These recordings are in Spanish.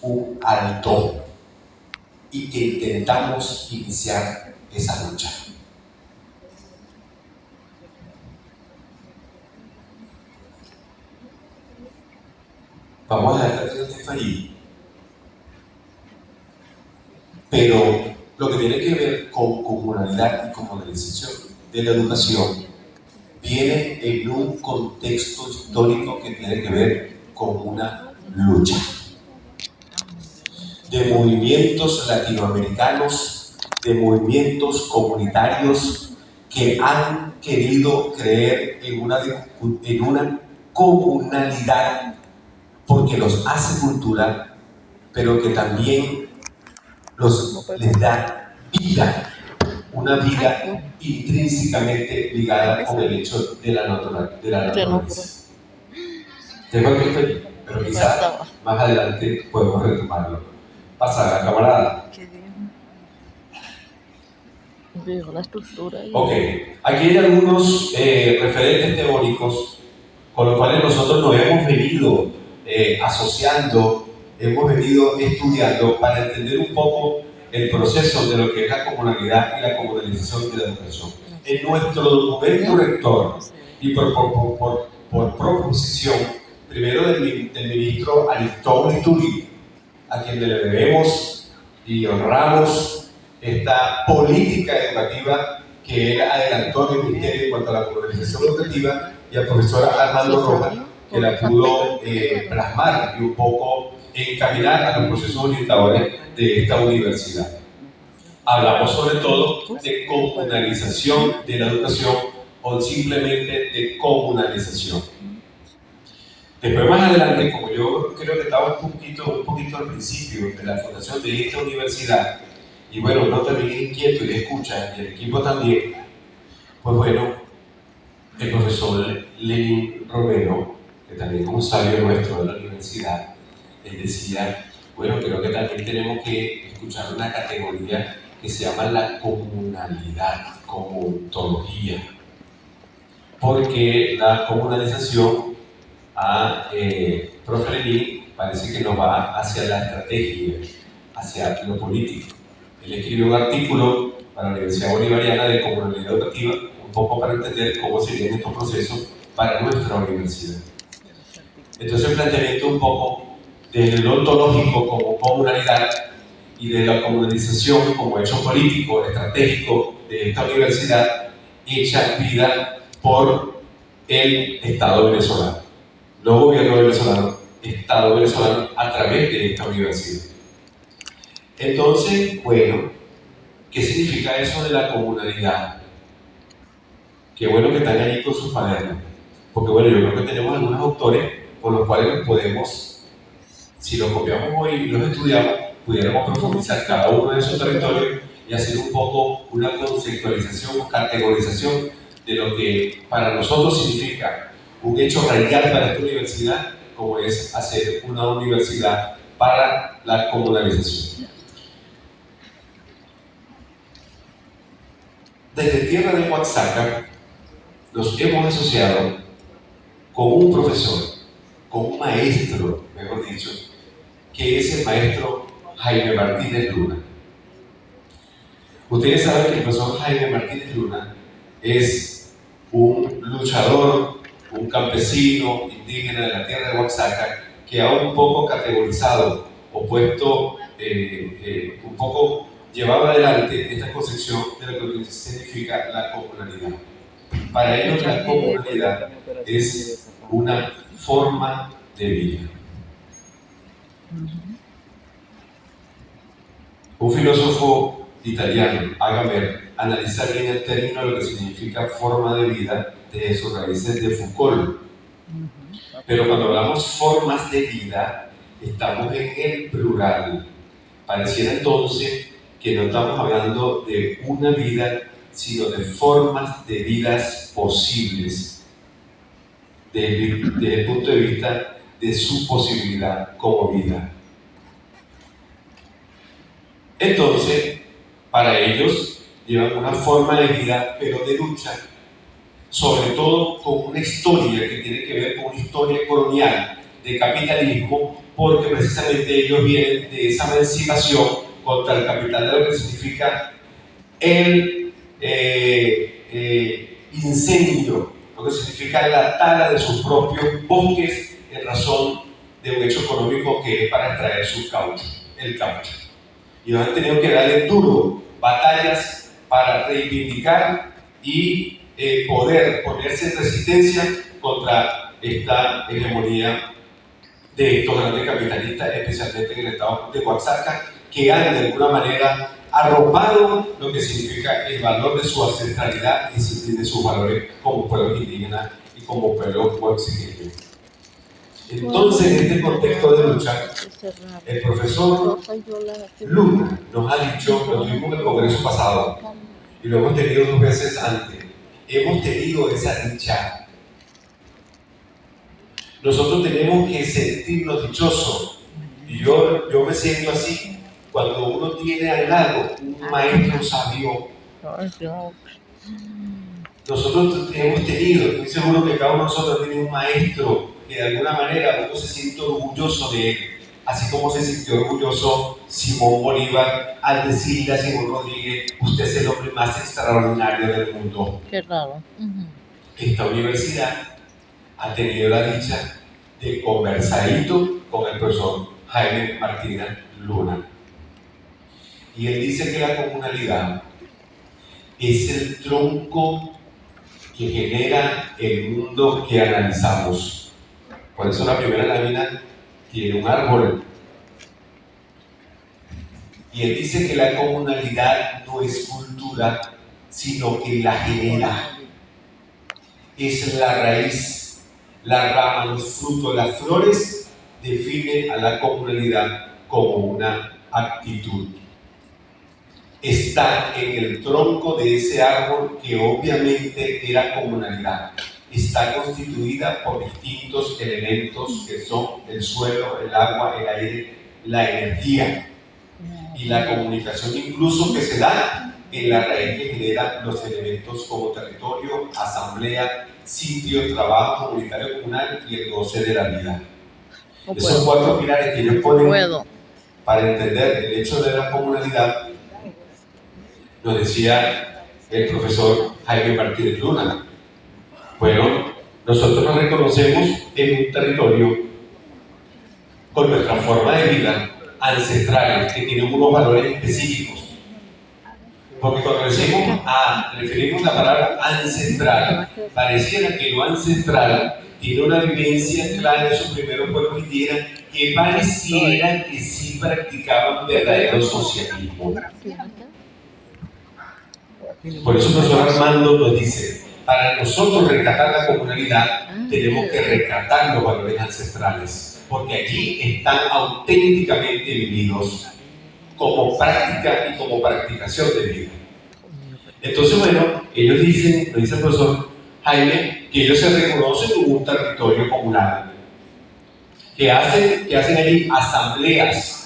un alto y que intentamos iniciar esa lucha. Vamos a dejar el texto allí. Pero lo que tiene que ver con comunalidad y comunalización de la educación viene en un contexto histórico que tiene que ver con una lucha de movimientos latinoamericanos, de movimientos comunitarios que han querido creer en una comunalidad porque los hace cultura, pero que también les da vida, una vida intrínsecamente ligada con el hecho de la naturaleza. Tengo que estoy, pero quizás más adelante podemos retomarlo. Pasa, camarada. Veo la estructura. Ok, aquí hay algunos referentes teóricos con los cuales nosotros nos hemos venido asociando, hemos venido estudiando para entender un poco el proceso de lo que es la comunalidad y la comunalización de la educación. En nuestro documento rector y por proposición, primero del ministro Aristóbulo Turi, a quien le debemos y honramos esta política educativa que él adelantó en el Ministerio en cuanto a la comunalización educativa, y al profesor Armando Rojas, que la pudo plasmar y un poco encaminar a los procesos orientadores de esta universidad. Hablamos sobre todo de comunalización de la educación o simplemente de comunalización. Después, más adelante, como yo creo que estaba un poquito al principio de la fundación de esta universidad, y bueno, no también inquieto y escucha, y el equipo también, pues bueno, el profesor Lenín Romero, que también es un sabio nuestro de la universidad, él decía, bueno, creo que también tenemos que escuchar una categoría que se llama la comunalidad, como ontología, porque la comunalización profe Lenín parece que nos va hacia la estrategia, hacia lo político. Él escribió un artículo para la Universidad Bolivariana de Comunalidad Educativa, un poco para entender cómo serían estos procesos para nuestra universidad. Entonces el planteamiento un poco desde lo ontológico como comunalidad y de la comunalización como hecho político, estratégico de esta universidad, hecha vida por el Estado venezolano. No gobierno venezolano, Estado venezolano a través de esta universidad. Entonces, bueno, ¿qué significa eso de la comunalidad? Qué bueno que están ahí con sus cuadernos, porque bueno, yo creo que tenemos algunos autores por los cuales nos podemos, si los copiamos hoy y los estudiamos, pudiéramos profundizar cada uno de esos territorios y hacer un poco una conceptualización, categorización de lo que para nosotros significa un hecho radical para esta universidad, como es hacer una universidad para la comunalización. Desde tierra de Oaxaca nos hemos asociado con un profesor, con un maestro, mejor dicho, que es el maestro Jaime Martínez Luna. Ustedes saben que el profesor Jaime Martínez Luna es un luchador, un campesino indígena de la tierra de Oaxaca, que ha un poco categorizado o puesto, un poco llevado adelante esta concepción de lo que significa la comunalidad. Para ellos la comunalidad es una forma de vida. Un filósofo italiano, Agamben, analiza bien el término de lo que significa forma de vida de sus raíces de Foucault. Pero cuando hablamos formas de vida, estamos en el plural. Pareciera entonces que no estamos hablando de una vida, sino de formas de vidas posibles, desde el punto de vista de su posibilidad como vida. Entonces, para ellos, llevan una forma de vida, pero de lucha, sobre todo con una historia que tiene que ver con una historia colonial de capitalismo porque precisamente ellos vienen de esa emancipación contra el capital, de lo que significa el incendio, lo que significa la tala de sus propios bosques en razón de un hecho económico que es para extraer su caucho, el caucho. Y han tenido que darle duro batallas para reivindicar y poder ponerse en resistencia contra esta hegemonía de estos grandes capitalistas, especialmente en el estado de Oaxaca, que han de alguna manera arropado lo que significa el valor de su ancestralidad y de sus valores como pueblo indígena y como pueblo oaxaqueño. Entonces, en este contexto de lucha, el profesor Luna nos ha dicho, lo tuvimos en el congreso pasado y lo hemos tenido 2 veces antes, hemos tenido esa dicha. Nosotros tenemos que sentirnos dichosos, y yo me siento así cuando uno tiene al lado un maestro sabio. Nosotros hemos tenido, estoy seguro que cada uno de nosotros tiene un maestro que de alguna manera uno se siente orgulloso de él, así como se sintió orgulloso Simón Bolívar al decirle a Simón Rodríguez: usted es el hombre más extraordinario del mundo. Qué raro. Esta universidad ha tenido la dicha de conversadito con el profesor Jaime Martínez Luna. Y él dice que la comunalidad es el tronco que genera el mundo que analizamos. Por eso la primera lámina tiene un árbol. Y él dice que la comunalidad no es cultura, sino que la genera. Es la raíz, la rama, los frutos, las flores definen a la comunalidad como una actitud. Está en el tronco de ese árbol que obviamente era comunalidad. Está constituida por distintos elementos que son el suelo, el agua, el aire, la energía y la comunicación incluso que se da en la raíz que genera los elementos como territorio, asamblea, sitio, trabajo comunitario comunal y el goce de la vida. Esos 4 pilares que ellos ponen para entender el hecho de la comunalidad, nos decía el profesor Jaime Martínez Luna. Bueno, nosotros nos reconocemos en un territorio con nuestra forma de vida ancestrales que tienen unos valores específicos. Porque cuando referimos la palabra ancestral, pareciera que lo ancestral tiene una vivencia clara de sus primeros pueblos indígenas que pareciera que sí practicaban verdadero socialismo. Por eso el profesor Armando nos dice: para nosotros rescatar la comunalidad, tenemos que rescatar los valores ancestrales, porque allí están auténticamente vividos como práctica y como practicación de vida. Entonces, bueno, ellos dicen, lo dice el profesor Jaime, que ellos se reconocen como un territorio comunal, que hacen allí asambleas.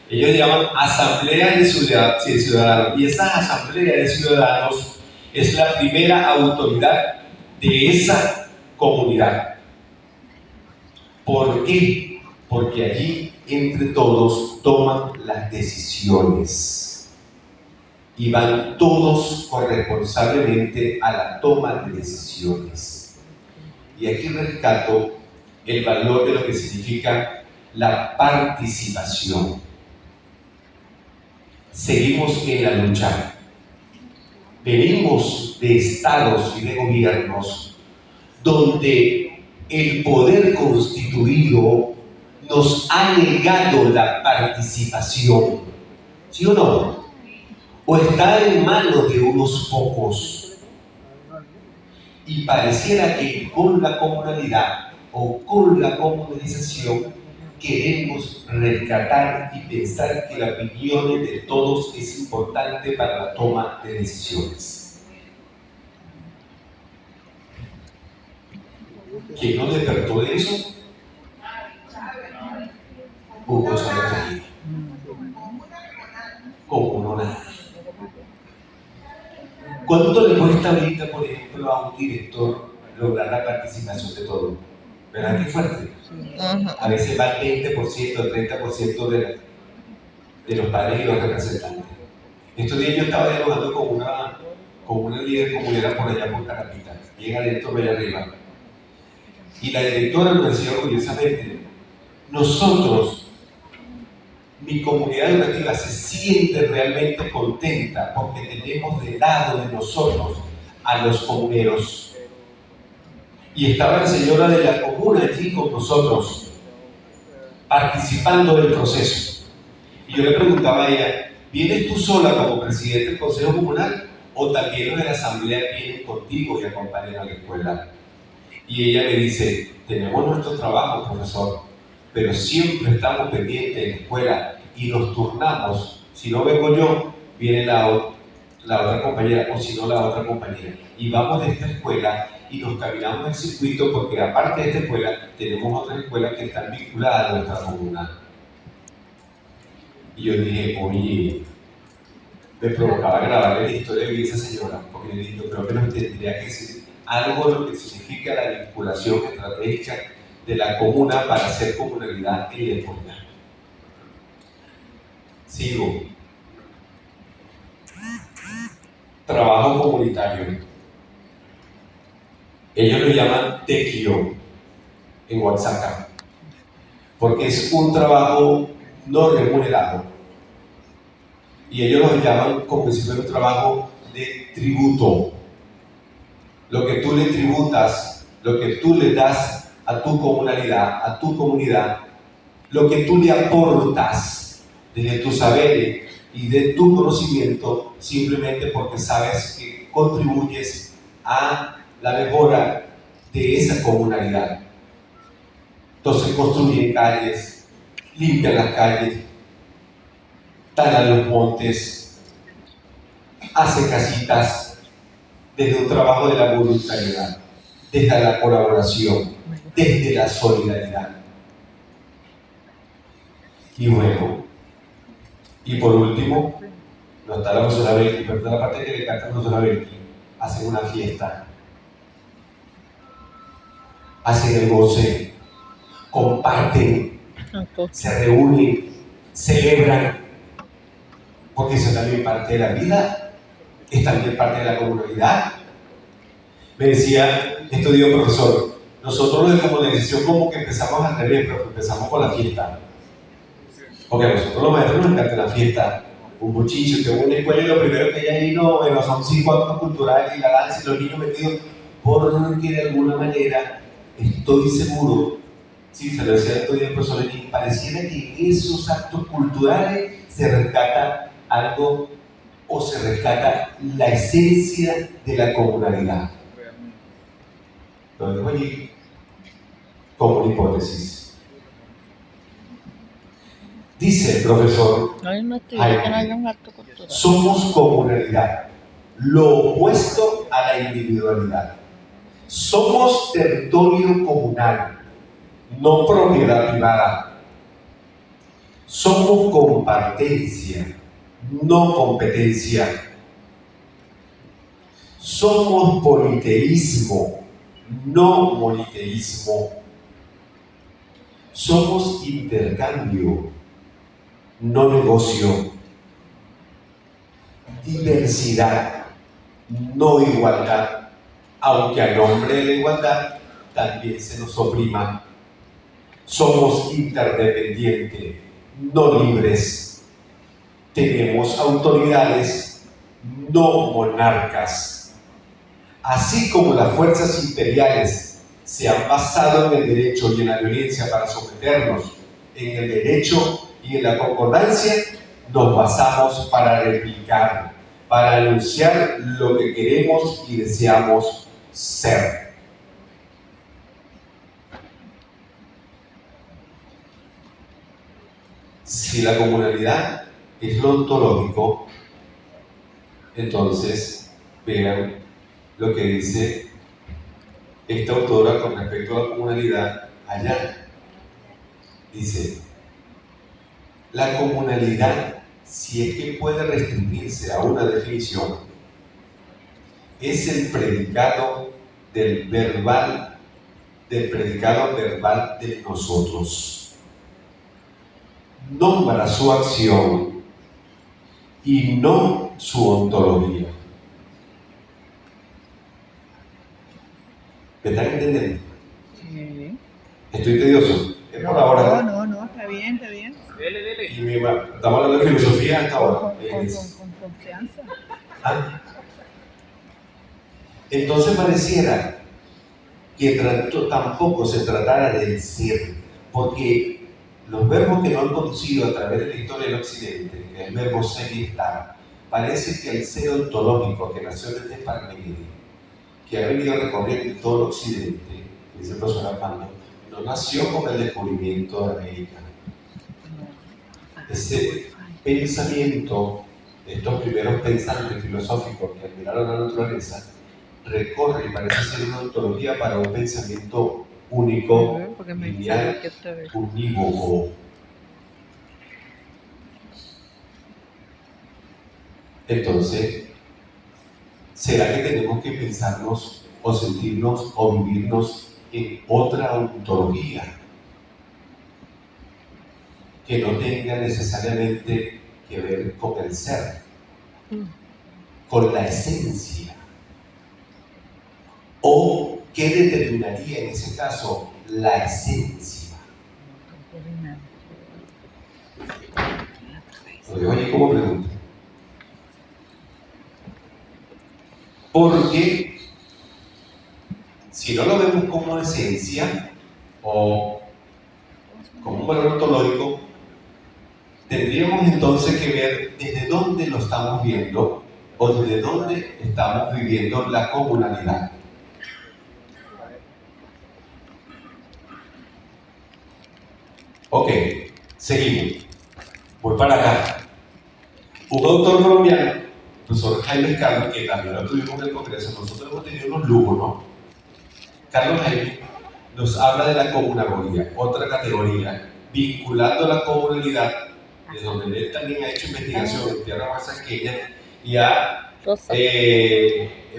Ellos llaman asambleas de ciudadanos, y esas asambleas de ciudadanos es la primera autoridad de esa comunidad. ¿Por qué? Porque allí entre todos toman las decisiones y van todos corresponsablemente a la toma de decisiones. Y aquí rescato el valor de lo que significa la participación. Seguimos en la lucha. Venimos de estados y de gobiernos donde el poder constituido nos ha negado la participación, ¿sí o no? O está en manos de unos pocos. Y pareciera que con la comunalidad o con la comunalización queremos rescatar y pensar que la opinión de todos es importante para la toma de decisiones. ¿Quién nos despertó de eso? Hugo Chávez Frías. Como no nada. ¿Cuánto le cuesta ahorita, por ejemplo, a un director lograr la participación de todos? ¿Verdad que fuerte? Ajá. A veces va el 20%, el 30% de los padres y los representantes. Estos días yo estaba dialogando con una líder comunera por allá por Carapita, bien adentro, allá arriba. Y la directora nos decía orgullosamente, nosotros, mi comunidad educativa se siente realmente contenta porque tenemos del lado de nosotros a los comuneros. Y estaba la señora de la comuna allí con nosotros, participando del proceso. Y yo le preguntaba a ella, ¿vienes tú sola como presidente del Consejo Comunal o también los de la Asamblea vienen contigo y acompañan a la escuela? Y ella me dice, tenemos nuestro trabajo, profesor, pero siempre estamos pendientes de la escuela y nos turnamos. Si no vengo yo, viene la otra compañera, o si no, la otra compañera. Y vamos de esta escuela y nos caminamos el circuito porque aparte de esta escuela, tenemos otras escuelas que están vinculadas a nuestra comunidad. Y yo dije, oye, me provocaba grabarle la historia de esa señora, porque yo creo que nos tendría que decir algo de lo que significa la vinculación estratégica de la comuna para hacer comunalidad en la escuela. Sigo. Trabajo comunitario. Ellos lo llaman tequio en WhatsApp, porque es un trabajo no remunerado. Y ellos lo llaman como si fuera un trabajo de tributo. Lo que tú le tributas, lo que tú le das a tu comunalidad, a tu comunidad, lo que tú le aportas desde tu saber y de tu conocimiento, simplemente porque sabes que contribuyes a la mejora de esa comunalidad. Entonces construyen calles, limpian las calles, talan los montes, hacen casitas desde un trabajo de la voluntariedad, desde la colaboración, desde la solidaridad. Y bueno, y por último, no está la profesora Belki, pero está la parte que le canta la profesora Belki. Hacen una fiesta, hacen el goce, comparten, se reúnen, celebran, porque eso es también parte de la vida, es también parte de la comunidad. Me decía, estudió un profesor, nosotros los de comunalización como que empezamos al revés, pero empezamos con la fiesta. Porque a nosotros los maestros nos encanta la fiesta, un bochicho, que una escuela y lo primero que hay ahí bueno, son 5 actos culturales y la danza y los niños metidos, porque de alguna manera estoy seguro, sí, se lo decía el estudiante profesor Lenín, pareciera que en esos actos culturales se rescata algo o se rescata la esencia de la comunalidad. Lo dejo allí como una hipótesis. Dice el profesor Jaime, somos comunalidad, lo opuesto a la individualidad. Somos territorio comunal, no propiedad privada. Somos compartencia, no competencia. Somos politeísmo, no moniteísmo. Somos intercambio, no negocio. Diversidad, no igualdad, aunque a nombre de la igualdad también se nos oprima. Somos interdependientes, no libres. Tenemos autoridades, no monarcas. Así como las fuerzas imperiales se han basado en el derecho y en la violencia para someternos, en el derecho y en la concordancia, nos basamos para replicar, para anunciar lo que queremos y deseamos ser. Si la comunalidad es lo ontológico, entonces vean lo que dice esta autora con respecto a la comunalidad allá. Dice, la comunalidad, si es que puede restringirse a una definición, es el predicado del verbal del predicado verbal de nosotros. Nombra su acción y no su ontología. ¿Me están entendiendo? Sí. Estoy tedioso. Es por ahora. No, está bien, está bien. Dele. Y estamos hablando de filosofía hasta ahora. Con confianza. Ah. Entonces pareciera que tampoco se tratara del ser, porque los verbos que nos han conducido a través de la historia del Occidente, el verbo ser y estar, parece que el ser ontológico que nació desde Parmenides, que ha venido recorriendo todo el Occidente, dice el profesor Armando, no nació con el descubrimiento de América. Ese pensamiento, estos primeros pensantes filosóficos que admiraron la naturaleza, recorre y parece ser una ontología para un pensamiento único, lineal, unívoco. Entonces, ¿será que tenemos que pensarnos o sentirnos o vivirnos en otra ontología que no tenga necesariamente que ver con el ser, con la esencia? ¿O qué determinaría en ese caso la esencia? Lo dejo allí como pregunta. Porque si no lo vemos como esencia o como un valor ontológico, tendríamos entonces que ver desde dónde lo estamos viendo o desde dónde estamos viviendo la comunalidad. Ok, seguimos. Voy para acá. Un autor colombiano, el profesor Jaime Carlos, que también lo tuvimos en el Congreso, nosotros hemos tenido unos lujos, ¿no? Carlos Jaime nos habla de la comunalidad, otra categoría, vinculando la comunalidad, de donde él también ha hecho investigación en tierra oaxaqueña y ha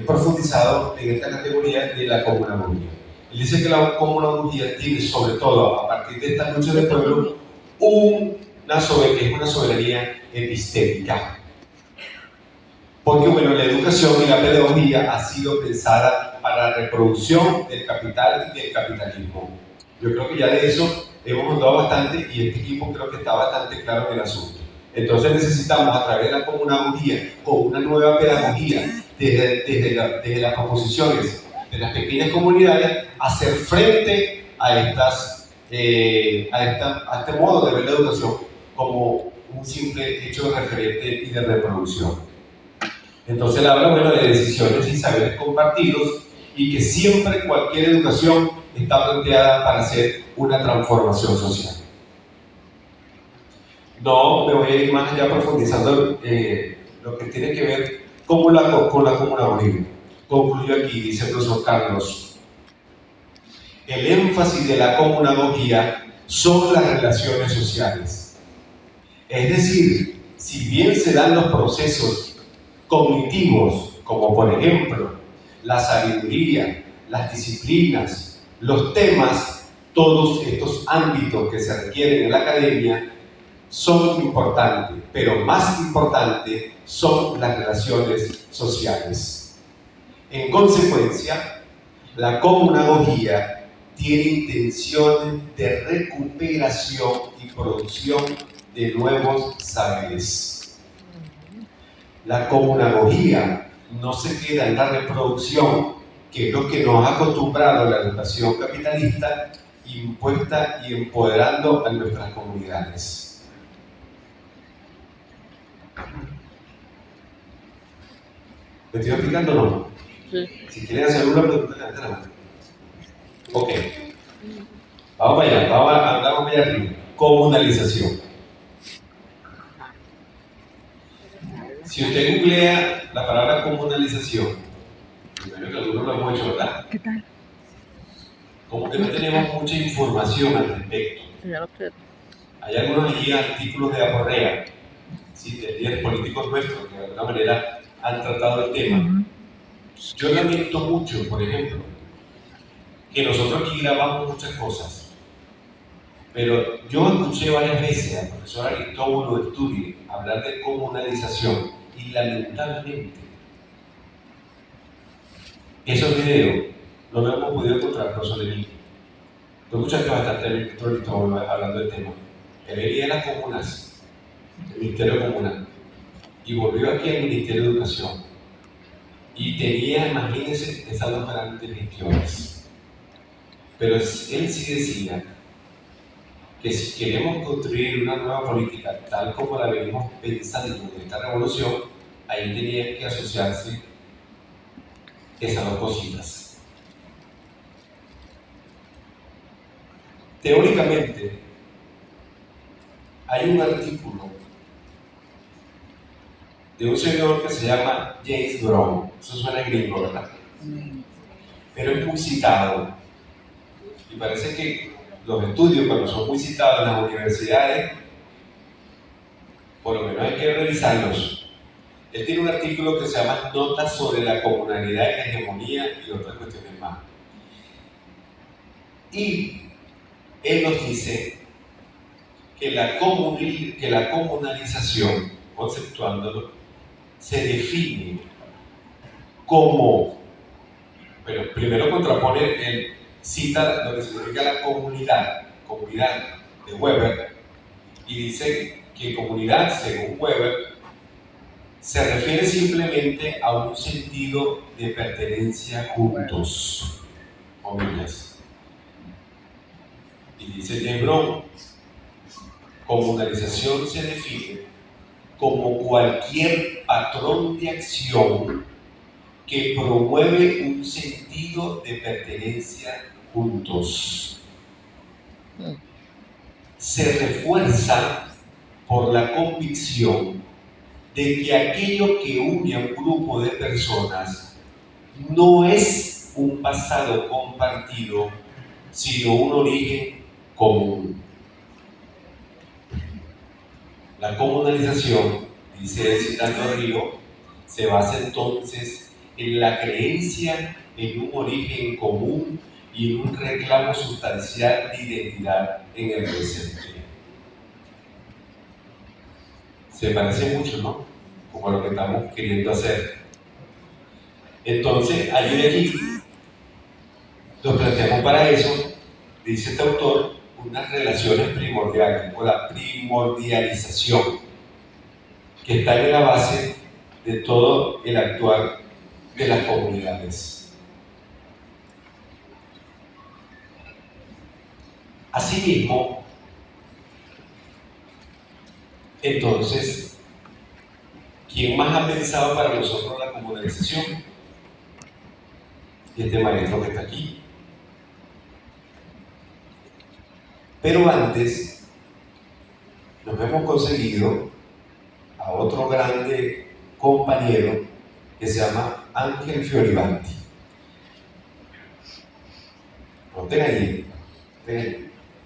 profundizado en esta categoría de la comunalidad. Él dice que la comunalidad tiene, sobre todo a partir de esta lucha del pueblo, que es una soberanía epistémica. Porque bueno, la educación y la pedagogía ha sido pensada para la reproducción del capital y del capitalismo. Yo creo que ya de eso hemos hablado bastante y este equipo creo que está bastante claro en el asunto. Entonces necesitamos a través de la comunalidad, con una nueva pedagogía, desde las proposiciones de las pequeñas comunidades, hacer frente a este modo de ver la educación como un simple hecho de referente y de reproducción. Entonces él habla, bueno, de decisiones y saberes compartidos y que siempre cualquier educación está planteada para hacer una transformación social. No me voy a ir más allá profundizando lo que tiene que ver con la comunalidad. Concluyo aquí, dice el profesor Carlos. El énfasis de la comunalidad son las relaciones sociales. Es decir, si bien se dan los procesos cognitivos, como por ejemplo la sabiduría, las disciplinas, los temas, todos estos ámbitos que se requieren en la academia son importantes, pero más importantes son las relaciones sociales. En consecuencia, la comunalidad tiene intenciones de recuperación y producción de nuevos saberes. La comunalidad no se queda en la reproducción, que es lo que nos ha acostumbrado la educación capitalista, impuesta y empoderando a nuestras comunidades. ¿Me estoy explicando o no? Sí. Si quieren hacer una pregunta, levanten la mano. Ok. Vamos para allá, vamos para allá arriba. Comunalización. Si usted googlea la palabra comunalización, primero que algunos lo hemos hecho, ¿verdad? ¿Qué tal? Como que no tenemos mucha información al respecto. Hay algunos allí artículos de Aporrea, ¿sí? De líderes políticos nuestros que de alguna manera han tratado el tema. Yo lamento mucho, por ejemplo, que nosotros aquí grabamos muchas cosas, pero yo escuché varias veces al profesor Aristóbulo Estudie hablar de comunalización y lamentablemente esos videos no lo hemos podido encontrar, profesor Lenín. Tú escuchaste bastante al ministro Aristóbulo hablando del tema. Él venía de las comunas, del Ministerio Comunal, y volvió aquí al Ministerio de Educación. Y tenía, imagínense, esas dos grandes gestiones. Pero él sí decía que si queremos construir una nueva política tal como la venimos pensando en esta revolución, ahí tenían que asociarse esas dos cositas. Teóricamente, hay un artículo de un señor que se llama James Brown. Eso suena gringo, ¿verdad? Pero es muy citado. Y parece que los estudios, cuando son muy citados en las universidades, por lo menos hay que revisarlos. Él tiene un artículo que se llama Notas sobre la comunalidad y la hegemonía y otras cuestiones más. Y él nos dice que la comunalización, conceptuándolo, se define como, bueno, primero contrapone, él cita lo que significa la comunidad de Weber, y dice que comunidad, según Weber, se refiere simplemente a un sentido de pertenencia juntos, comillas. Y dice James Brown, comunalización se define como cualquier patrón de acción que promueve un sentido de pertenencia juntos. Se refuerza por la convicción de que aquello que une a un grupo de personas no es un pasado compartido, sino un origen común. La comunalización, dice citando a Río, se basa entonces en la creencia en un origen común y en un reclamo sustancial de identidad en el presente. Se parece mucho, ¿no? Como a lo que estamos queriendo hacer. Entonces, allí lo planteamos para eso, dice este autor, unas relaciones primordiales o la primordialización que está en la base de todo el actuar de las comunidades. Asimismo, entonces, ¿quién más ha pensado para nosotros la comunalización? Este maestro que está aquí. Pero antes, nos hemos conseguido a otro grande compañero que se llama Ángel Fioravanti. Noten allí.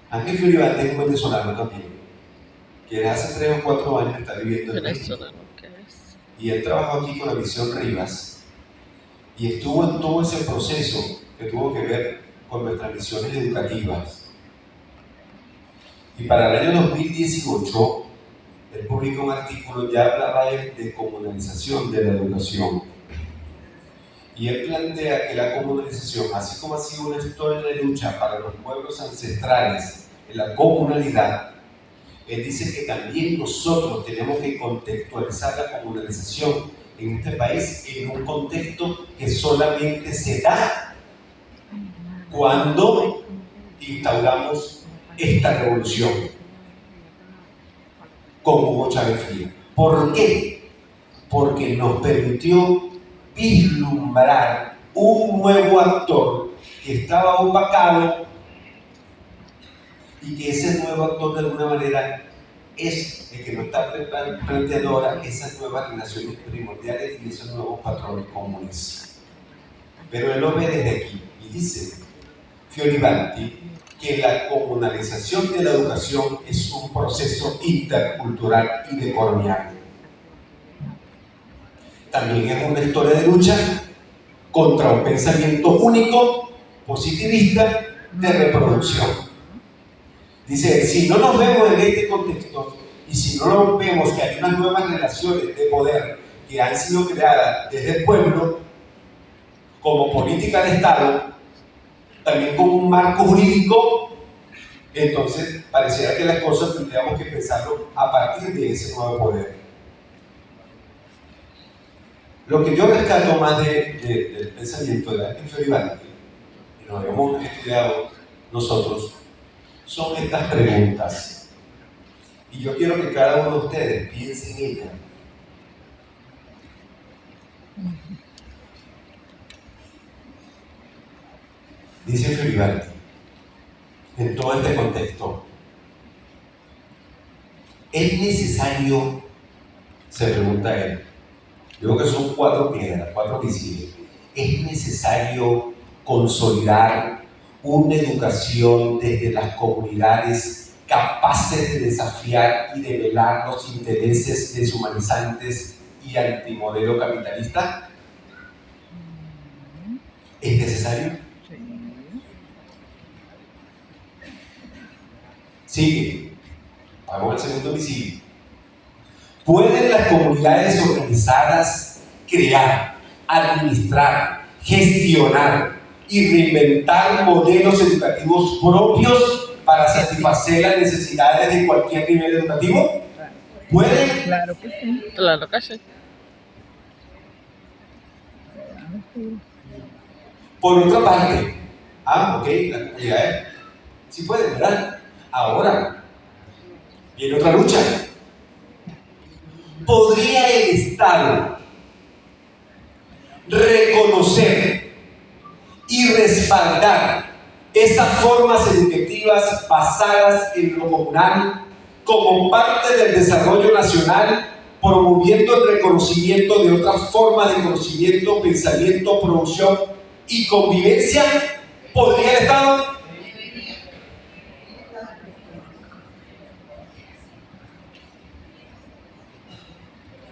Ángel Fioravanti es un venezolano también, que hace 3 o 4 años está viviendo en México. Y él trabajó aquí con la Misión Rivas y estuvo en todo ese proceso que tuvo que ver con nuestras misiones educativas. Y para el año 2018, él publicó un artículo, ya hablaba de comunalización de la educación. Y él plantea que la comunalización, así como ha sido una historia de lucha para los pueblos ancestrales en la comunalidad, él dice que también nosotros tenemos que contextualizar la comunalización en este país en un contexto que solamente se da cuando instauramos esta revolución con Hugo Chávez Frías. ¿Por qué? Porque nos permitió vislumbrar un nuevo actor que estaba opacado y que ese nuevo actor de alguna manera es el que nos está planteando ahora esas nuevas relaciones primordiales y esos nuevos patrones comunes. Pero él lo ve desde aquí y dice Fioravanti que la comunalización de la educación es un proceso intercultural y decolonial. También es una historia de lucha contra un pensamiento único positivista de reproducción. Dice, si no nos vemos en este contexto y si no nos vemos que hay unas nuevas relaciones de poder que han sido creadas desde el pueblo, como política de Estado, también como un marco jurídico, entonces pareciera que las cosas tendríamos que pensarlo a partir de ese nuevo poder. Lo que yo rescato más del pensamiento de Dante Feribaldi, y lo hemos estudiado nosotros, son estas preguntas. Y yo quiero que cada uno de ustedes piense en ellas. Dice Feribaldi, en todo este contexto, ¿es necesario? Se pregunta él. Yo creo que son 4 piedras, 4 misiles. ¿Es necesario consolidar una educación desde las comunidades capaces de desafiar y de velar los intereses deshumanizantes y antimodelo capitalista? ¿Es necesario? Sigue. Vamos al segundo misil. ¿Pueden las comunidades organizadas crear, administrar, gestionar y reinventar modelos educativos propios para satisfacer las necesidades de cualquier nivel educativo? ¿Pueden? Claro que sí. Claro que sí. Por otra parte, ok, las comunidades sí pueden, ¿verdad? Ahora, viene otra lucha. ¿Podría el Estado reconocer y respaldar esas formas educativas basadas en lo comunal como parte del desarrollo nacional, promoviendo el reconocimiento de otras formas de conocimiento, pensamiento, producción y convivencia? ¿Podría el Estado?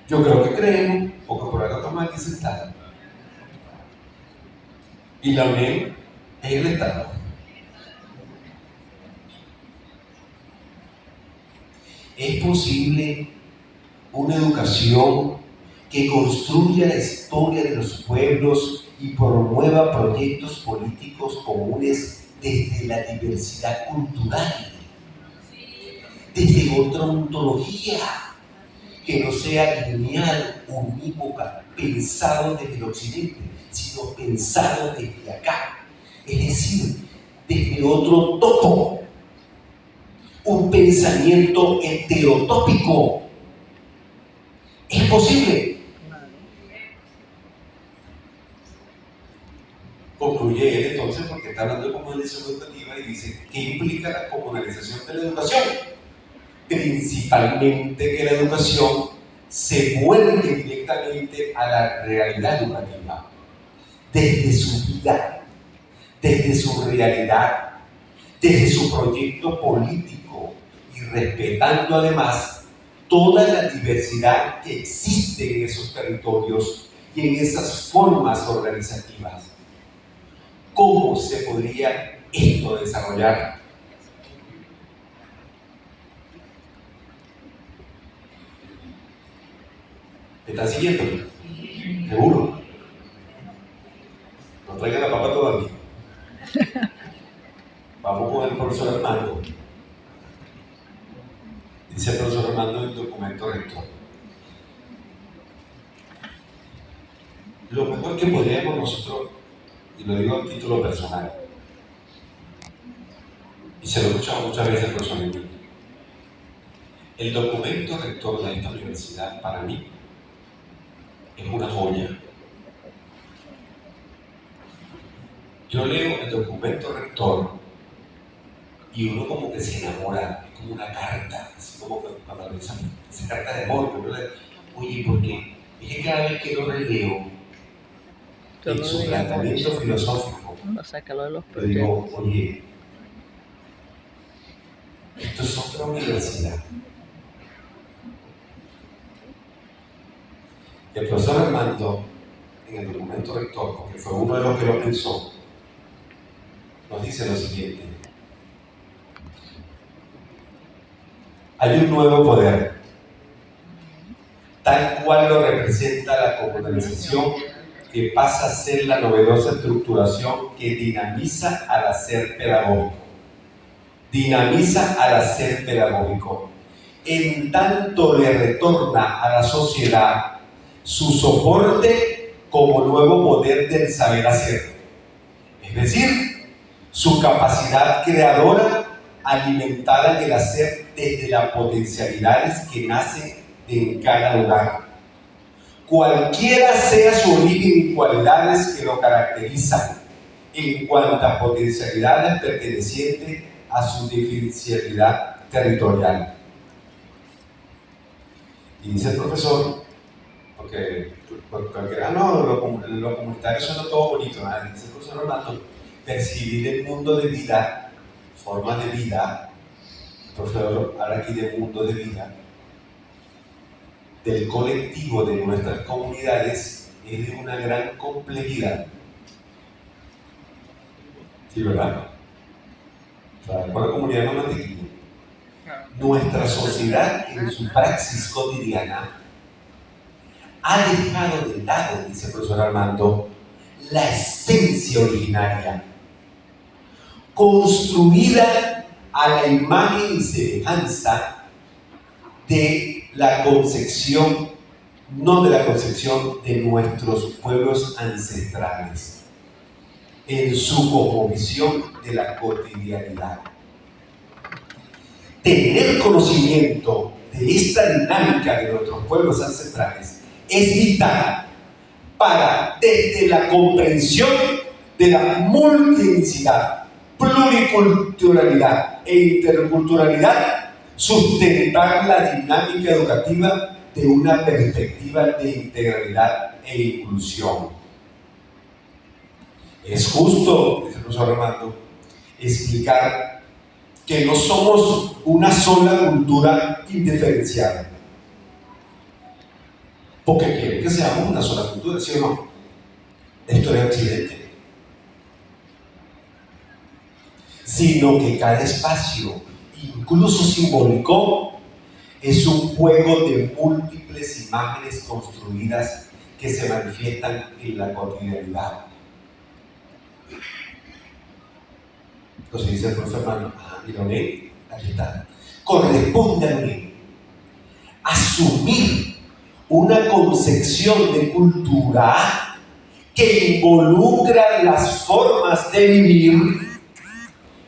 Yo creo que creemos, porque por acá estamos aquí sentados. Y la unión es el Estado. ¿Es posible una educación que construya la historia de los pueblos y promueva proyectos políticos comunes desde la diversidad cultural, desde otra ontología que no sea lineal, unívoca, pensado desde el occidente, sino pensado desde acá, es decir, desde otro topo, un pensamiento heterotópico? ¿Es posible? Concluye él entonces, porque está hablando de comunalización educativa y dice, ¿qué implica la comunalización de la educación? Principalmente que la educación se vuelve directamente a la realidad educativa, desde su vida, desde su realidad, desde su proyecto político y respetando además toda la diversidad que existe en esos territorios y en esas formas organizativas. ¿Cómo se podría esto desarrollar? ¿Me están siguiendo? ¿Seguro? No traigan la papa todavía. Vamos con el profesor Armando. Dice el profesor Armando en el documento rector: lo mejor que podríamos nosotros, y lo digo a título personal, y se lo he escuchado muchas veces al profesor Emilio, el documento rector de esta universidad para mí es una joya. Yo leo el documento rector y uno como que se enamora, es como una carta, así como cuando le dicen esa carta de amor, oye, porque es que cada vez que lo releo en su planteamiento filosófico, O sea, que lo de los yo digo, proyectos. oye, esto es otra universidad. El profesor Armando, en el documento rector, porque fue uno de los que lo pensó, nos dice lo siguiente: hay un nuevo poder, tal cual lo representa la comunalización, que pasa a ser la novedosa estructuración que dinamiza al hacer pedagógico. Dinamiza al hacer pedagógico. En tanto le retorna a la sociedad su soporte como nuevo poder del saber hacer. Es decir, su capacidad creadora alimentada en el hacer desde las potencialidades que nacen en cada lugar. Cualquiera sea su origen y cualidades que lo caracterizan, en cuantas potencialidades pertenecientes a su diferencialidad territorial. Y dice el profesor, porque no, lo comunitario suena todo bonito, ¿no? Dice el profesor Orlando, percibir el mundo de vida, forma de vida. El profesor habla aquí del mundo de vida, del colectivo de nuestras comunidades, es de una gran complejidad. ¿Sí, verdad? O sea, con la comunidad no mantequilla. Nuestra sociedad en su praxis cotidiana ha dejado de lado, dice el profesor Armando, la esencia originaria, construida a la imagen y semejanza de la concepción, no de la concepción de nuestros pueblos ancestrales, en su cosmovisión de la cotidianidad. Tener conocimiento de esta dinámica de nuestros pueblos ancestrales es vital para, desde la comprensión de la multiplicidad, pluriculturalidad e interculturalidad, sustentar la dinámica educativa de una perspectiva de integralidad e inclusión. Es justo, dice el profesor Armando, explicar que no somos una sola cultura indiferenciada, porque quiere que seamos una sola cultura, ¿sí o no? La historia de Occidente. Sino que cada espacio, incluso simbólico, es un juego de múltiples imágenes construidas que se manifiestan en la cotidianidad. Entonces dice el profesor Armando, mira, aquí está. Corresponde a mí asumir una concepción de cultura que involucra las formas de vivir,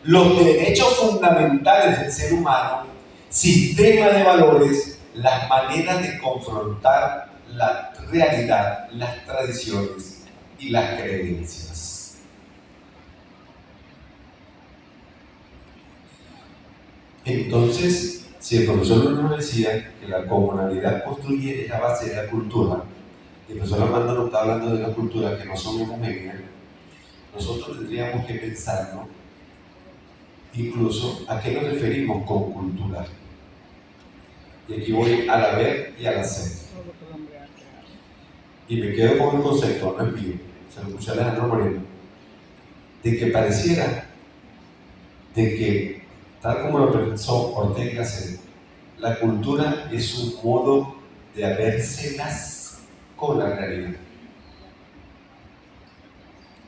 los derechos fundamentales del ser humano, sistema de valores, las maneras de confrontar la realidad, las tradiciones y las creencias. Entonces, si el profesor nos decía que la comunalidad construye la base de la cultura, y el profesor Armando nos está hablando de una cultura que no son homogéneas, nosotros tendríamos que pensar, ¿no? Incluso a qué nos referimos con cultura. Y aquí voy al haber y al hacer. Y me quedo con el concepto, no es mío, se lo escuché a Alejandro Moreno, de que pareciera de que, tal como lo pensó Ortega y Gasset, la cultura es un modo de habérselas con la realidad.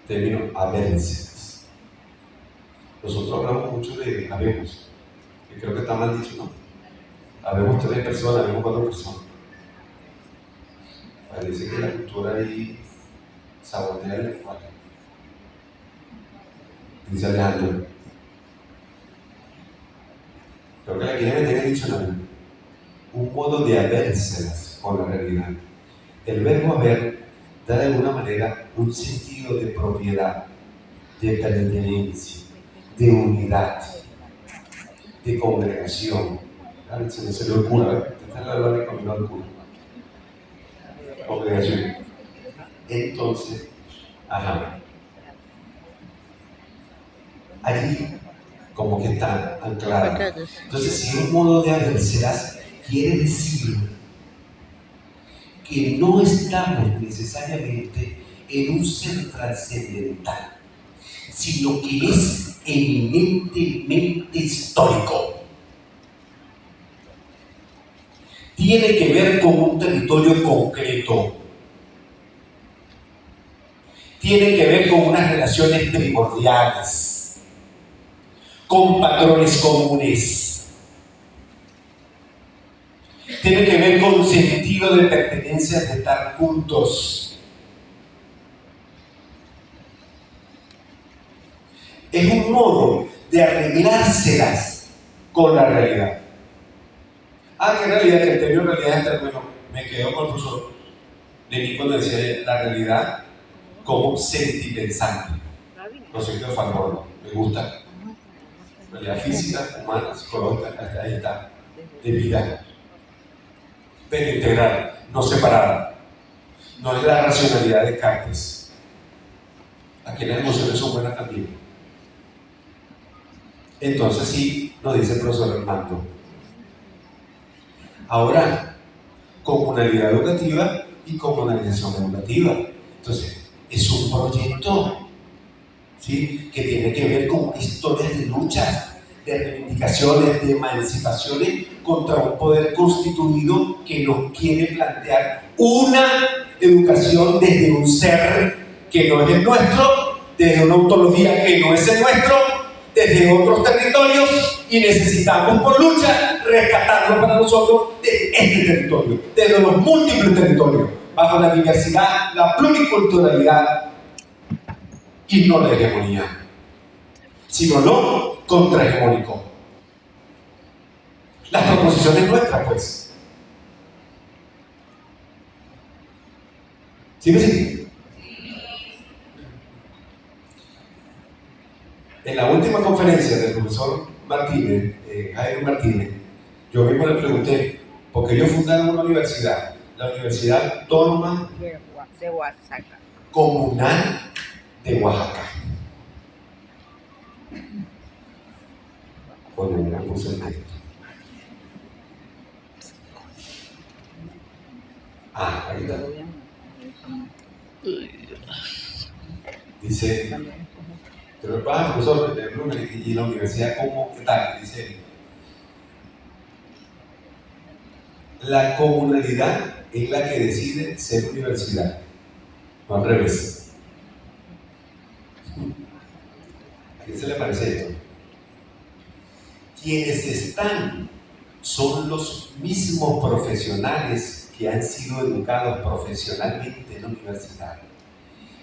Término habérselas. Nosotros hablamos mucho de habemos, que creo que está mal dicho, ¿no? Habemos 3 personas, habemos 4 personas. Parece que la cultura ahí sabotea el lenguaje. Dice Alejandro. Creo que la quiere meter en el diccionario. Un modo de habérselas con la realidad. El verbo haber da de alguna manera un sentido de propiedad, de pertenencia, de unidad, de congregación. Se me salió el cura, ¿verdad? Esta es la verdad que combinó el cura. Congregación. Entonces, allí como que está anclada. Entonces, si un modo de habérselas quiere decir que no estamos necesariamente en un ser trascendental, sino que es eminentemente histórico. Tiene que ver con un territorio concreto. Tiene que ver con unas relaciones primordiales, con patrones comunes. Tiene que ver con un sentido de pertenencia, de estar juntos. Es un modo de arreglárselas con la realidad. ¿Qué realidad? Que el término realidad es bueno, me quedo con el profesor Lenín cuando decía la realidad como sentipensante. No sé qué es Fagor, me gusta. Realidad física, humana, psicológica, hasta ahí está, de vida. Pero integral, no separada. No es la racionalidad de Descartes. Aquí las emociones son buenas también. Entonces sí, nos dice el profesor Armando. Ahora, comunalidad educativa y comunalización educativa. Entonces, es un proyecto, ¿sí?, que tiene que ver con historias de luchas, de reivindicaciones, de emancipaciones contra un poder constituido que nos quiere plantear una educación desde un ser que no es el nuestro, desde una ontología que no es el nuestro, desde otros territorios, y necesitamos por lucha rescatarlo para nosotros de este territorio, desde los múltiples territorios, bajo la diversidad, la pluriculturalidad y no la hegemonía, sino lo contrahegemónico. Las proposiciones nuestras, pues. ¿Sí me siguen? En la última conferencia del profesor Martínez, Jaime Martínez, yo mismo le pregunté, ¿por qué ellos fundaron una universidad? La Universidad Autónoma de Oaxaca. Comunal de Oaxaca. Bueno, me puse el texto. Ahí está. Dice, pero profesor de Blumen y la universidad, ¿cómo? ¿Qué tal? Dice, la comunalidad es la que decide ser universidad, no al revés. ¿A quién se le parece esto? Quienes están son los mismos profesionales que han sido educados profesionalmente en la universidad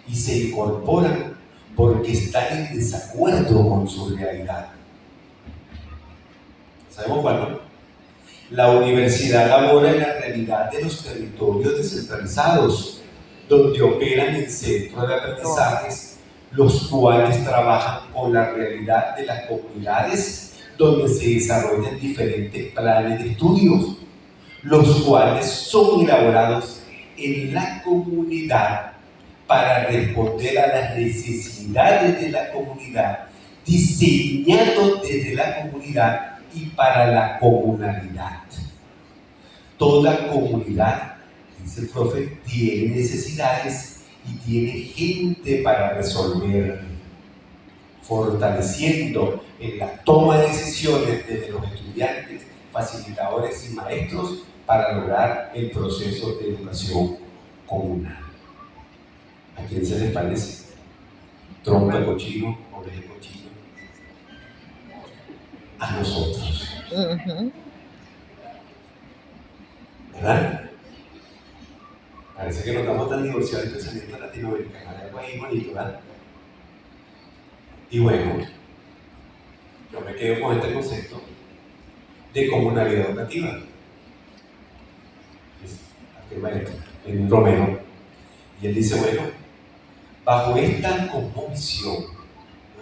y se incorporan porque están en desacuerdo con su realidad. ¿Sabemos cuál, no? La universidad labora en la realidad de los territorios descentralizados, donde operan en centros de aprendizajes, los cuales trabajan con la realidad de las comunidades, donde se desarrollan diferentes planes de estudios, los cuales son elaborados en la comunidad para responder a las necesidades de la comunidad, diseñados desde la comunidad y para la comunalidad. Toda comunidad, dice el profe, tiene necesidades y tiene gente para resolver, fortaleciendo en la toma de decisiones desde los estudiantes, facilitadores y maestros para lograr el proceso de educación comunal. ¿A quién se les parece? ¿Trompa de cochino, oreja de cochino? A nosotros. ¿Verdad? Parece que no estamos tan divorciados del pensamiento latinoamericano. Hay algo ahí bonito, ¿verdad? Y bueno, yo me quedo con este concepto de comunalidad educativa. Aquí el maestro, el Romero. Y él dice, bueno, bajo esta cosmovisión,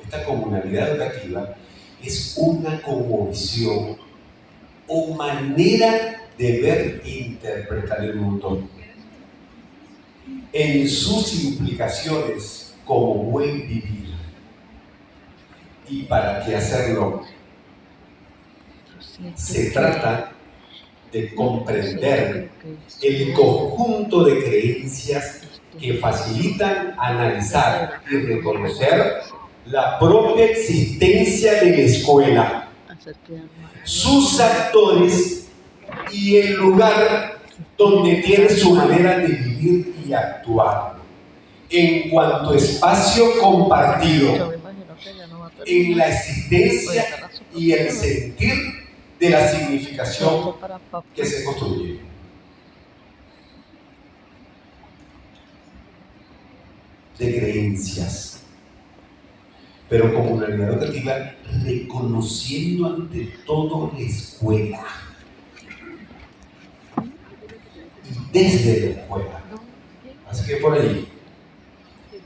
esta comunalidad educativa, es una cosmovisión o manera de ver e interpretar el mundo en sus implicaciones como buen vivir. ¿Y para qué hacerlo? Se trata de comprender el conjunto de creencias que facilitan analizar y reconocer la propia existencia de la escuela, hacer que sus actores y el lugar donde tiene su manera de vivir y actuar. En cuanto a espacio compartido, yo me imagino que ella no va a en terminar. la existencia Pues, para su y el profesora. sentir de la Eso significación para papá. que se construye. De creencias. Pero comunidad educativa reconociendo ante todo la escuela. Y desde la escuela. Así que por ahí.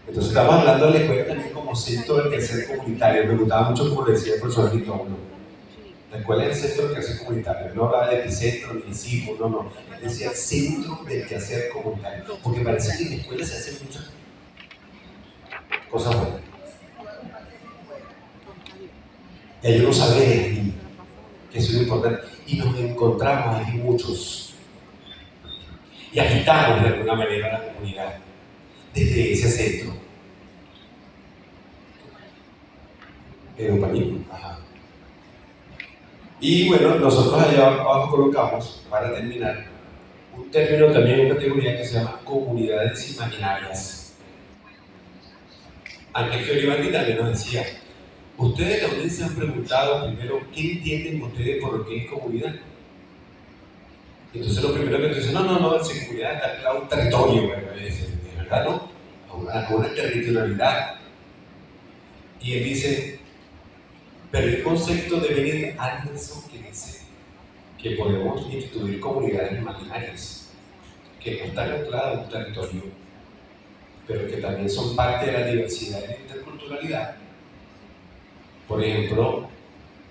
Entonces estamos hablando de la escuela también como centro del quehacer comunitario. Me gustaba mucho como le decía el profesor Rito uno. La escuela es el centro del quehacer comunitario. No hablaba de epicentro, ni CIFO, no. Él decía centro del quehacer comunitario. Porque parece que en la escuela se hacen muchas cosas buenas. Y hay uno saber ahí, que eso es lo importante. Y nos encontramos ahí muchos. Y agitamos de alguna manera la comunidad desde ese centro. Educativo. Ajá. Y bueno, nosotros allá abajo colocamos, para terminar, un término también, una categoría que se llama comunidades imaginarias. Ángel Fiorivandi también nos decía, ustedes también se han preguntado primero qué entienden ustedes por lo que es comunidad. Entonces lo primero que te dicen, no, en seguridad está claro un territorio, de verdad no, a una territorialidad. Y él dice, pero el concepto de venir Anderson que dice que podemos instituir comunidades imaginarias, que no están ancladas en un territorio, pero que también son parte de la diversidad y la interculturalidad. Por ejemplo,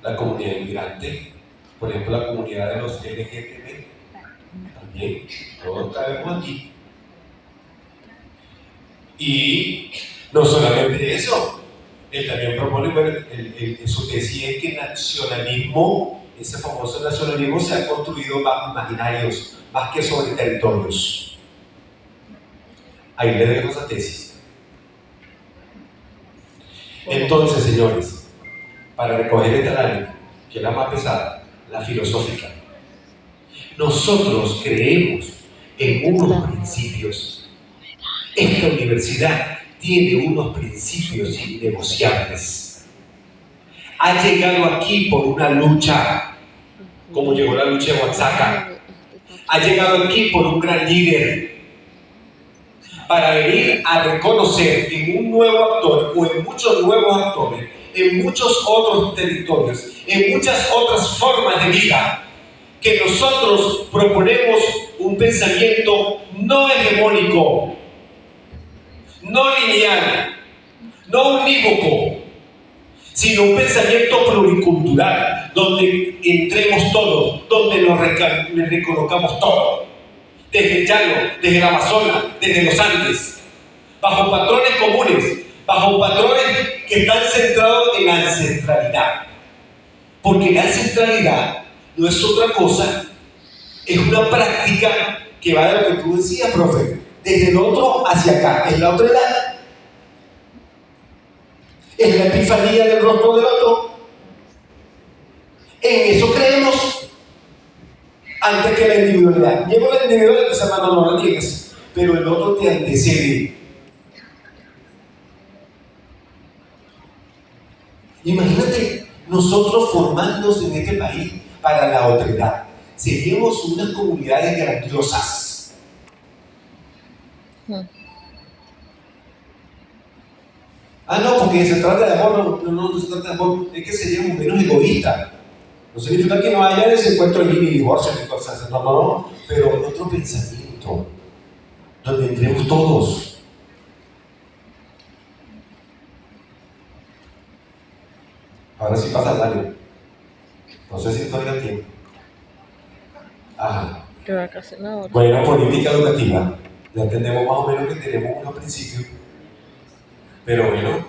la comunidad inmigrante, por ejemplo, la comunidad de los LGTB, también, todos cabemos aquí. Y no solamente eso, él también propone, bueno, su tesis es que el nacionalismo, ese famoso nacionalismo se ha construido bajo imaginarios, más que sobre territorios. Ahí le dejo esa tesis. Entonces, señores, para recoger esta área, que es la más pesada, la filosófica, nosotros creemos en unos principios. Esta universidad tiene unos principios innegociables. Ha llegado aquí por una lucha, como llegó la lucha de Oaxaca. Ha llegado aquí por un gran líder, para venir a reconocer en un nuevo actor o en muchos nuevos actores, en muchos otros territorios, en muchas otras formas de vida, que nosotros proponemos un pensamiento no hegemónico, no lineal, no unívoco, sino un pensamiento pluricultural, donde entremos todos, donde nos recolocamos todos, desde el llano, desde el Amazonas, desde los Andes, bajo patrones comunes, bajo patrones que están centrados en la ancestralidad. Porque la ancestralidad no es otra cosa, es una práctica que va de lo que tú decías, profe, desde el otro hacia acá, es la otra edad, es la epifanía del rostro del otro. En eso creemos antes que la individualidad. Llegó la individualidad y dice, no la tienes, pero el otro te antecede. Imagínate nosotros formándonos en este país para la otredad. Seríamos unas comunidades grandiosas. No, porque se trata de amor, no se trata de amor, es que seríamos menos egoístas. No significa que no haya desencuentro ni divorcio ni cosas, no, pero otro pensamiento, donde entremos todos. Ahora sí pasa el año. No sé si estoy a tiempo. Ajá. Queda casi una hora. Bueno, política educativa. Ya entendemos más o menos que tenemos unos principios. Pero bueno,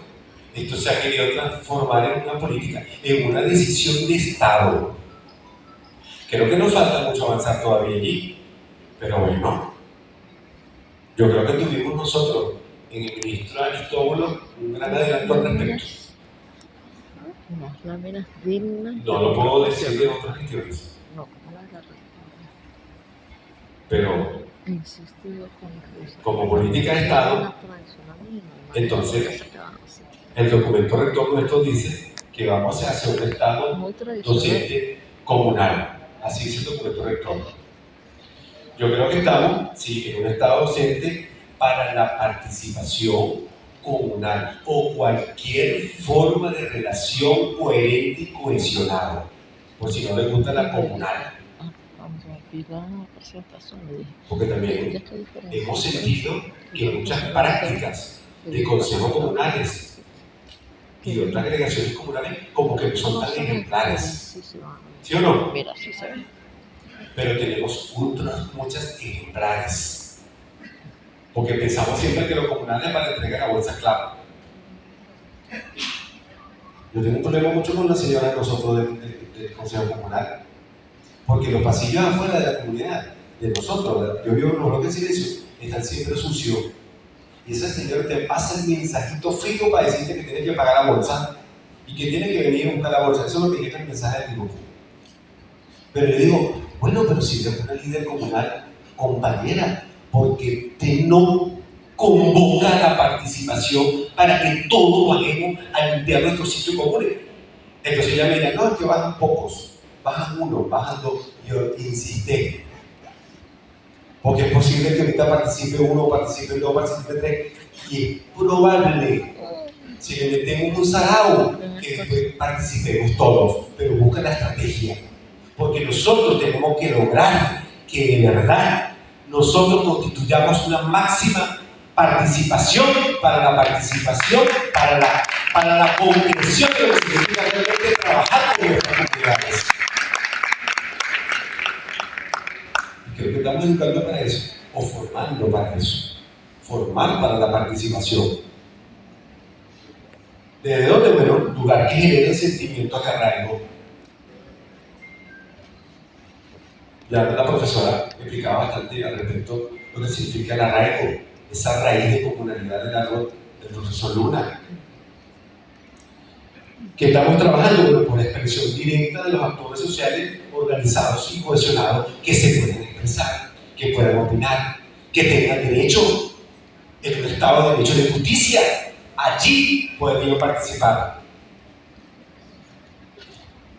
esto se ha querido transformar en una política, en una decisión de Estado. Creo que nos falta mucho avanzar todavía allí. Pero bueno, yo creo que tuvimos nosotros en el ministro Aristóbulo un gran adelanto al respecto. Las láminas dignas. No lo puedo decir de otras gestiones, No, como la de pero he insistido con Luis. como política de Estado, entonces el documento rector nuestro dice que vamos hacia un Estado muy tradicional, docente comunal. Así dice el documento rector. Yo creo que estamos, sí, en un Estado docente para la participación comunal o cualquier forma de relación coherente y cohesionada. Por si no les gusta la comunal. Cuando vi la presentación le dije, Porque también hemos sentido que muchas prácticas de consejos comunales y otras delegaciones comunales como que no son tan ejemplares. ¿Sí o no? Mira, sí se ve. Pero tenemos muchas ejemplares. Porque pensamos siempre que lo comunal es para entregar la bolsa clave. Yo tengo un problema mucho con la señora de nosotros del Consejo Comunal. Porque los pasillos afuera de la comunidad, de nosotros, yo vivo en los bloques de silencio, están siempre sucios. Y ese señor te pasa el mensajito fijo para decirte que tienes que pagar la bolsa y que tiene que venir a buscar la bolsa. Eso es lo que llega el mensaje del grupo. Pero yo digo, bueno, pero si eres una líder comunal, compañera, porque te no convoca a la participación para que todos bajemos a limpiar nuestros sitios comunes. Entonces ella me dice, no, es que bajan pocos. Bajan uno, bajan dos. Yo insistí. Porque es posible que ahorita participe uno, participe dos, participe tres. Y es probable, si le metemos un sarao, que después participemos todos. Pero busca la estrategia. Porque nosotros tenemos que lograr que de verdad nosotros constituyamos una máxima participación para la participación, para la concreción de lo que significa realmente trabajar con nuestras comunidades. Creo que estamos educando para eso, o formando para eso. Formar para la participación. ¿Desde dónde? Bueno, lugar que genera sentimientos de arraigo. Ya la profesora explicaba bastante al respecto lo que significa el arraigo, esa raíz de comunalidad del árbol del profesor Luna. Que estamos trabajando por la expresión directa de los actores sociales organizados y cohesionados que se pueden expresar, que puedan opinar, que tengan derecho en un Estado de derecho de justicia. Allí podrían participar.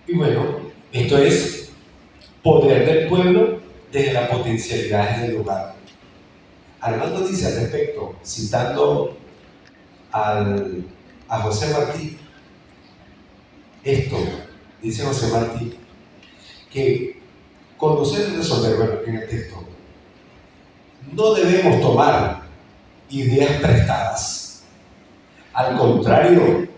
Y bueno, esto es poder del pueblo desde las potencialidades del lugar. Armando dice al respecto, citando a José Martí, esto, dice José Martí, que conocer y resolver, bueno, en el texto, no debemos tomar ideas prestadas. Al contrario,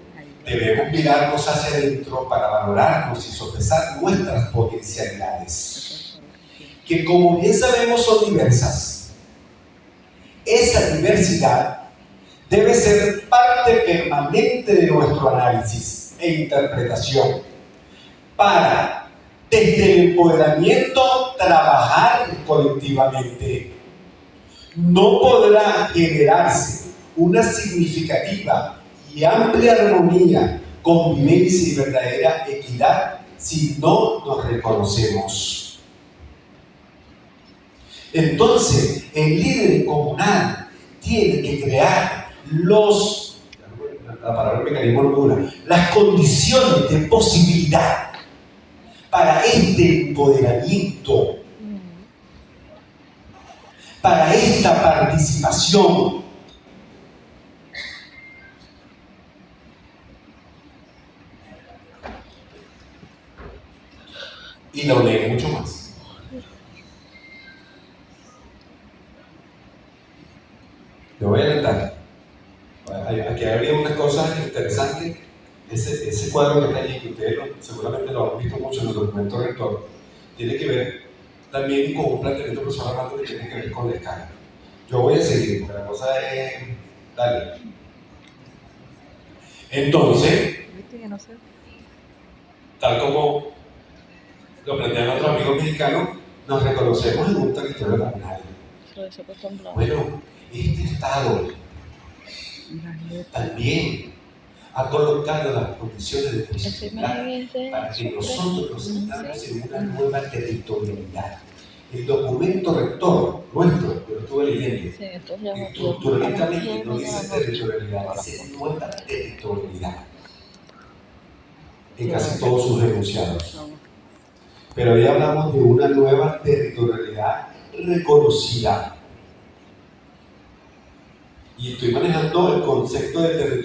debemos mirarnos hacia adentro para valorarnos y sopesar nuestras potencialidades, que como bien sabemos son diversas. Esa diversidad debe ser parte permanente de nuestro análisis e interpretación para, desde el empoderamiento, trabajar colectivamente. No podrá generarse una significativa y amplia armonía, convivencia y verdadera equidad si no nos reconocemos. Entonces, el líder comunal tiene que crear la palabra mecanismo no dura, las condiciones de posibilidad para este empoderamiento, para esta participación. Y lo leo mucho más. Te voy a adelantar. Aquí habría unas cosas interesantes. Ese cuadro que está allí, que ustedes seguramente lo han visto mucho en el documento rector, tiene que ver también con un planteamiento personal que tiene que ver con la escala. Yo voy a seguir, porque la cosa es... Dale. Entonces, tal como lo plantean otros amigos mexicanos, nos reconocemos en un territorio comunal. Bueno, este Estado también ha colocado las condiciones de Esa posibilidad imagen es de para que nosotros nos sintamos sí. en una nueva territorialidad. El documento rector nuestro, yo lo estuve leyendo, Sí, entonces ya estructuralistamente no dice territorialidad, dice nueva territorialidad en casi todos sus enunciados. Pero ahí hablamos de una nueva territorialidad reconocida. Y estoy manejando el concepto de territorialidad